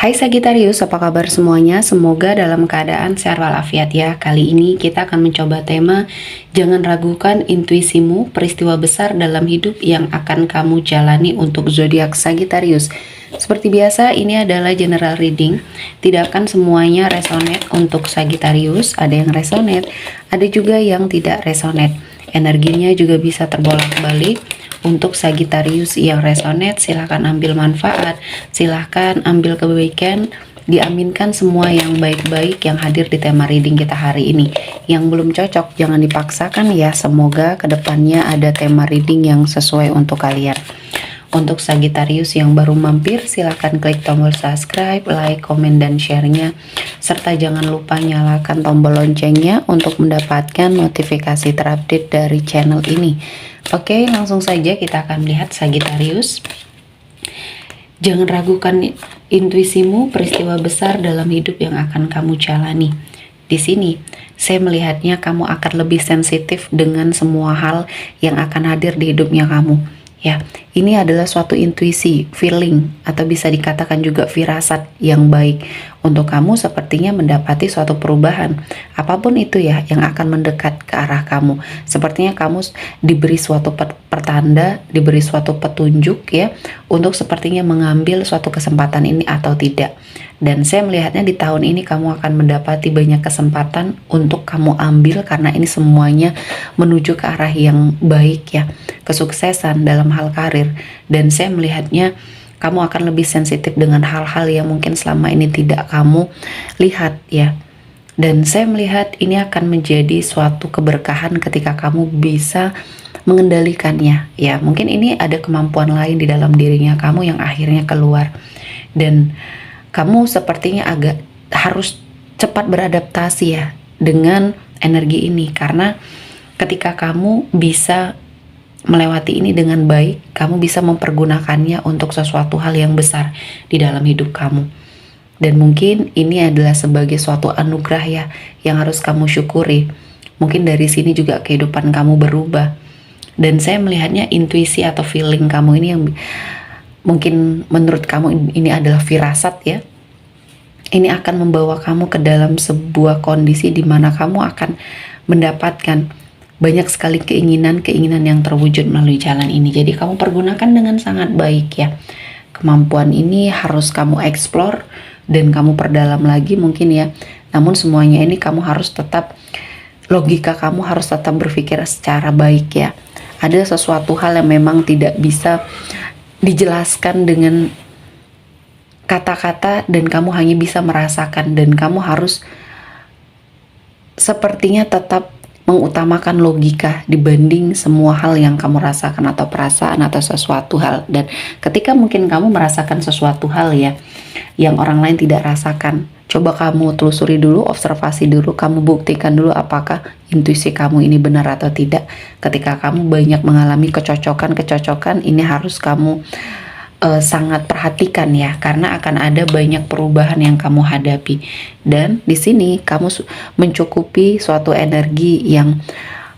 Hai Sagittarius, apa kabar semuanya? Semoga dalam keadaan sehat walafiat ya. Kali ini kita akan mencoba tema jangan ragukan intuisimu, peristiwa besar dalam hidup yang akan kamu jalani untuk zodiak Sagittarius. Seperti biasa, ini adalah general reading. Tidak akan semuanya resonate untuk Sagittarius. Ada yang resonate, ada juga yang tidak resonate. Energinya juga bisa terbolak-balik. Untuk Sagittarius yang resonate, silahkan ambil manfaat, silahkan ambil kebaikan, diaminkan semua yang baik-baik yang hadir di tema reading kita hari ini. Yang belum cocok, jangan dipaksakan ya, semoga kedepannya ada tema reading yang sesuai untuk kalian. Untuk Sagittarius yang baru mampir, silahkan klik tombol subscribe, like, komen, dan share-nya. Serta jangan lupa nyalakan tombol loncengnya untuk mendapatkan notifikasi terupdate dari channel ini. Oke, langsung saja kita akan lihat Sagittarius. Jangan ragukan intuisimu, peristiwa besar dalam hidup yang akan kamu jalani. Di sini, saya melihatnya kamu akan lebih sensitif dengan semua hal yang akan hadir di hidupnya kamu. Ya, ini adalah suatu intuisi, feeling, atau bisa dikatakan juga firasat yang baik. Untuk kamu sepertinya mendapati suatu perubahan. Apapun itu ya yang akan mendekat ke arah kamu. Sepertinya kamu diberi suatu pertanda, diberi suatu petunjuk ya, untuk sepertinya mengambil suatu kesempatan ini atau tidak. Dan saya melihatnya di tahun ini kamu akan mendapati banyak kesempatan untuk kamu ambil karena ini semuanya menuju ke arah yang baik ya. Kesuksesan dalam hal karir. Dan saya melihatnya kamu akan lebih sensitif dengan hal-hal yang mungkin selama ini tidak kamu lihat ya. Dan saya melihat ini akan menjadi suatu keberkahan ketika kamu bisa mengendalikannya ya. Mungkin ini ada kemampuan lain di dalam dirinya kamu yang akhirnya keluar. Dan kamu sepertinya agak harus cepat beradaptasi ya dengan energi ini, karena ketika kamu bisa melewati ini dengan baik, kamu bisa mempergunakannya untuk sesuatu hal yang besar di dalam hidup kamu. Dan mungkin ini adalah sebagai suatu anugerah ya yang harus kamu syukuri. Mungkin dari sini juga kehidupan kamu berubah. Dan saya melihatnya intuisi atau feeling kamu ini yang mungkin menurut kamu ini adalah firasat ya. Ini akan membawa kamu ke dalam sebuah kondisi di mana kamu akan mendapatkan banyak sekali keinginan yang terwujud melalui jalan ini. Jadi kamu pergunakan dengan sangat baik ya. Kemampuan ini harus kamu explore dan kamu perdalam lagi mungkin ya. Namun semuanya ini kamu harus tetap, logika kamu harus tetap berpikir secara baik ya. Ada sesuatu hal yang memang tidak bisa dijelaskan dengan kata-kata dan kamu hanya bisa merasakan, dan kamu harus sepertinya tetap mengutamakan logika dibanding semua hal yang kamu rasakan atau perasaan atau sesuatu hal. Dan ketika mungkin kamu merasakan sesuatu hal ya yang orang lain tidak rasakan, coba kamu telusuri dulu, observasi dulu, kamu buktikan dulu apakah intuisi kamu ini benar atau tidak. Ketika kamu banyak mengalami kecocokan, ini harus kamu sangat perhatikan ya, karena akan ada banyak perubahan yang kamu hadapi. Dan di sini kamu mencukupi suatu energi yang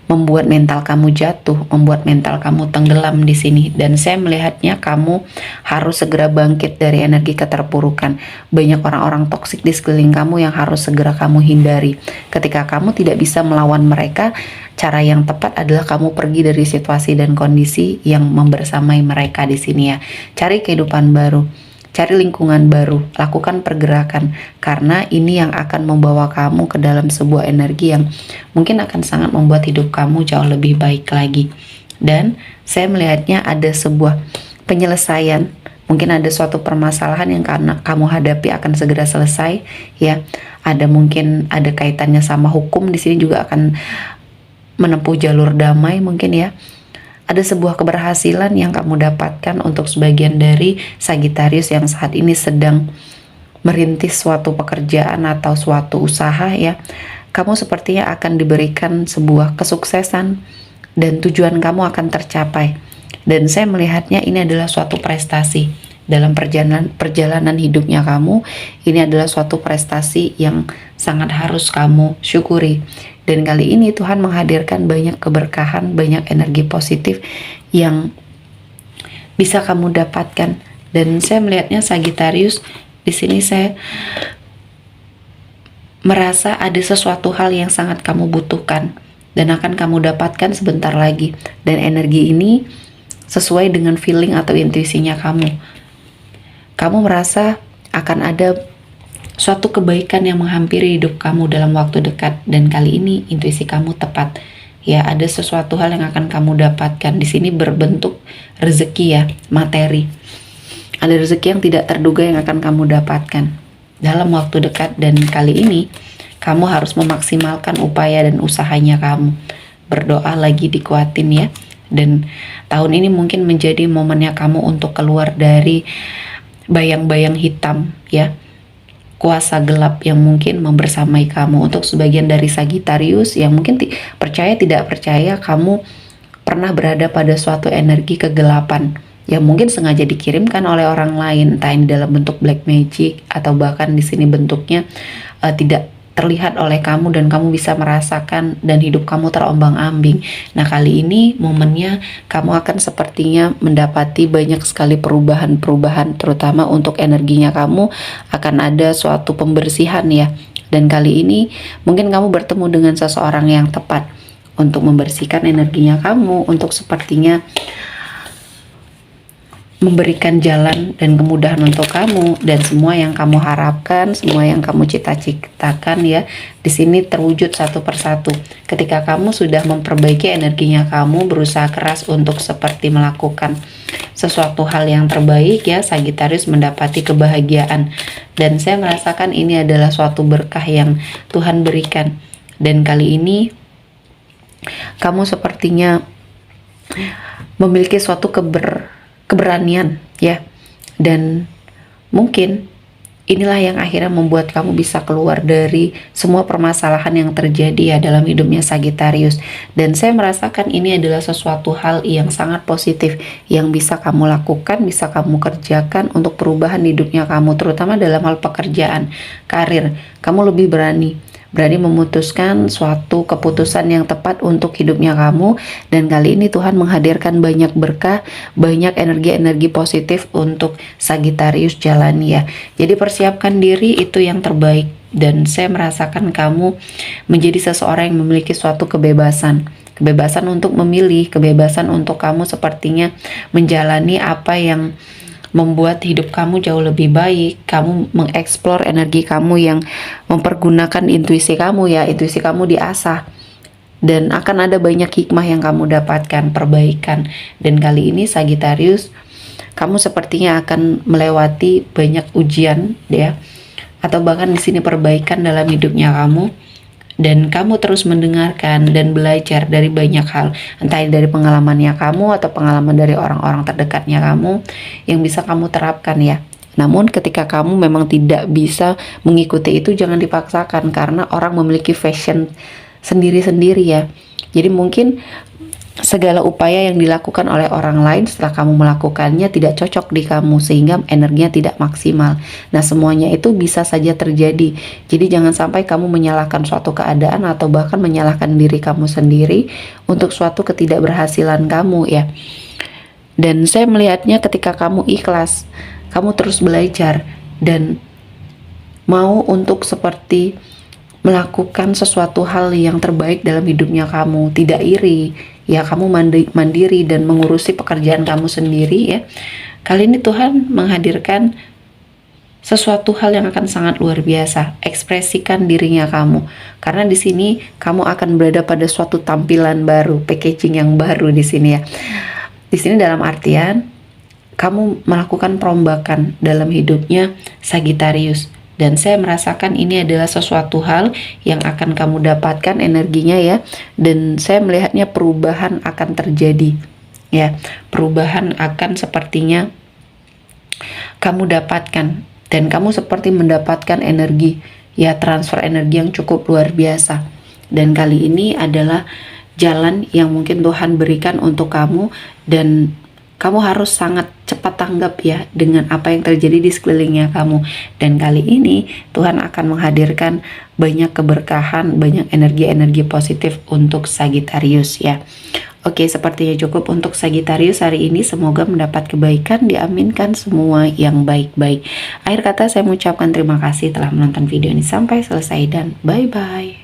membuat mental kamu jatuh, membuat mental kamu tenggelam di sini. Dan saya melihatnya kamu harus segera bangkit dari energi keterpurukan. Banyak orang-orang toksik di sekeliling kamu yang harus segera kamu hindari. Ketika kamu tidak bisa melawan mereka, cara yang tepat adalah kamu pergi dari situasi dan kondisi yang membersamai mereka di sini ya. Cari kehidupan baru, cari lingkungan baru, lakukan pergerakan, karena ini yang akan membawa kamu ke dalam sebuah energi yang mungkin akan sangat membuat hidup kamu jauh lebih baik lagi. Dan saya melihatnya ada sebuah penyelesaian, mungkin ada suatu permasalahan yang karena kamu hadapi akan segera selesai ya. Ada mungkin ada kaitannya sama hukum, di sini juga akan menempuh jalur damai mungkin ya. Ada sebuah keberhasilan yang kamu dapatkan untuk sebagian dari Sagittarius yang saat ini sedang merintis suatu pekerjaan atau suatu usaha ya. Kamu sepertinya akan diberikan sebuah kesuksesan dan tujuan kamu akan tercapai. Dan saya melihatnya ini adalah suatu prestasi dalam perjalanan hidupnya kamu. Ini adalah suatu prestasi yang sangat harus kamu syukuri. Dan kali ini Tuhan menghadirkan banyak keberkahan, banyak energi positif yang bisa kamu dapatkan. Dan saya melihatnya Sagittarius Di sini saya merasa ada sesuatu hal yang sangat kamu butuhkan dan akan kamu dapatkan sebentar lagi. Dan energi ini sesuai dengan feeling atau intuisinya kamu. Kamu merasa akan ada suatu kebaikan yang menghampiri hidup kamu dalam waktu dekat, dan kali ini intuisi kamu tepat. Ya, ada sesuatu hal yang akan kamu dapatkan. Di sini berbentuk rezeki ya, materi. Ada rezeki yang tidak terduga yang akan kamu dapatkan dalam waktu dekat, dan kali ini kamu harus memaksimalkan upaya dan usahanya kamu. Berdoa lagi, dikuatin ya. Dan tahun ini mungkin menjadi momennya kamu untuk keluar dari bayang-bayang hitam ya, kuasa gelap yang mungkin membersamai kamu. Untuk sebagian dari Sagittarius yang mungkin percaya tidak percaya, kamu pernah berada pada suatu energi kegelapan yang mungkin sengaja dikirimkan oleh orang lain, entah ini dalam bentuk black magic atau bahkan di sini bentuknya tidak terlihat oleh kamu dan kamu bisa merasakan, dan hidup kamu terombang-ambing. Nah, kali ini momennya kamu akan sepertinya mendapati banyak sekali perubahan-perubahan, terutama untuk energinya kamu akan ada suatu pembersihan ya. Dan kali ini mungkin kamu bertemu dengan seseorang yang tepat untuk membersihkan energinya kamu, untuk sepertinya memberikan jalan dan kemudahan untuk kamu, dan semua yang kamu harapkan, semua yang kamu cita-citakan ya, di sini terwujud satu persatu. Ketika kamu sudah memperbaiki energinya kamu, berusaha keras untuk seperti melakukan sesuatu hal yang terbaik ya, Sagittarius mendapati kebahagiaan. Dan saya merasakan ini adalah suatu berkah yang Tuhan berikan. Dan kali ini kamu sepertinya memiliki suatu keberanian ya, dan mungkin inilah yang akhirnya membuat kamu bisa keluar dari semua permasalahan yang terjadi ya dalam hidupnya Sagittarius. Dan saya merasakan ini adalah sesuatu hal yang sangat positif yang bisa kamu lakukan, bisa kamu kerjakan untuk perubahan hidupnya kamu, terutama dalam hal pekerjaan, karir. Kamu lebih berani memutuskan suatu keputusan yang tepat untuk hidupnya kamu, dan kali ini Tuhan menghadirkan banyak berkah, banyak energi-energi positif untuk Sagittarius jalani ya. Jadi persiapkan diri, itu yang terbaik, dan saya merasakan kamu menjadi seseorang yang memiliki suatu kebebasan untuk memilih, kebebasan untuk kamu sepertinya menjalani apa yang membuat hidup kamu jauh lebih baik. Kamu mengeksplor energi kamu yang mempergunakan intuisi kamu ya, intuisi kamu diasah, dan akan ada banyak hikmah yang kamu dapatkan, perbaikan. Dan kali ini Sagittarius, kamu sepertinya akan melewati banyak ujian ya, atau bahkan di sini perbaikan dalam hidupnya kamu. Dan kamu terus mendengarkan dan belajar dari banyak hal, entah dari pengalamannya kamu atau pengalaman dari orang-orang terdekatnya kamu yang bisa kamu terapkan ya. Namun ketika kamu memang tidak bisa mengikuti itu, jangan dipaksakan, karena orang memiliki fashion sendiri-sendiri ya. Jadi mungkin segala upaya yang dilakukan oleh orang lain setelah kamu melakukannya tidak cocok di kamu, sehingga energinya tidak maksimal. Nah, semuanya itu bisa saja terjadi. Jadi jangan sampai kamu menyalahkan suatu keadaan atau bahkan menyalahkan diri kamu sendiri untuk suatu ketidakberhasilan kamu ya. Dan saya melihatnya ketika kamu ikhlas, kamu terus belajar dan mau untuk seperti melakukan sesuatu hal yang terbaik dalam hidupnya kamu, tidak iri ya, kamu mandiri dan mengurusi pekerjaan kamu sendiri ya. Kali ini Tuhan menghadirkan sesuatu hal yang akan sangat luar biasa. Ekspresikan dirinya kamu, karena di sini kamu akan berada pada suatu tampilan baru, packaging yang baru di sini ya. Di sini dalam artian kamu melakukan perombakan dalam hidupnya Sagittarius. Dan saya merasakan ini adalah sesuatu hal yang akan kamu dapatkan energinya ya. Dan saya melihatnya perubahan akan terjadi ya. Perubahan akan sepertinya kamu dapatkan, dan kamu seperti mendapatkan energi ya, transfer energi yang cukup luar biasa. Dan kali ini adalah jalan yang mungkin Tuhan berikan untuk kamu, dan kamu harus sangat cepat tanggap ya dengan apa yang terjadi di sekelilingnya kamu. Dan kali ini Tuhan akan menghadirkan banyak keberkahan, banyak energi-energi positif untuk Sagittarius ya. Oke, sepertinya cukup untuk Sagittarius hari ini. Semoga mendapat kebaikan, diaminkan semua yang baik-baik. Akhir kata saya mengucapkan terima kasih telah menonton video ini sampai selesai dan bye-bye.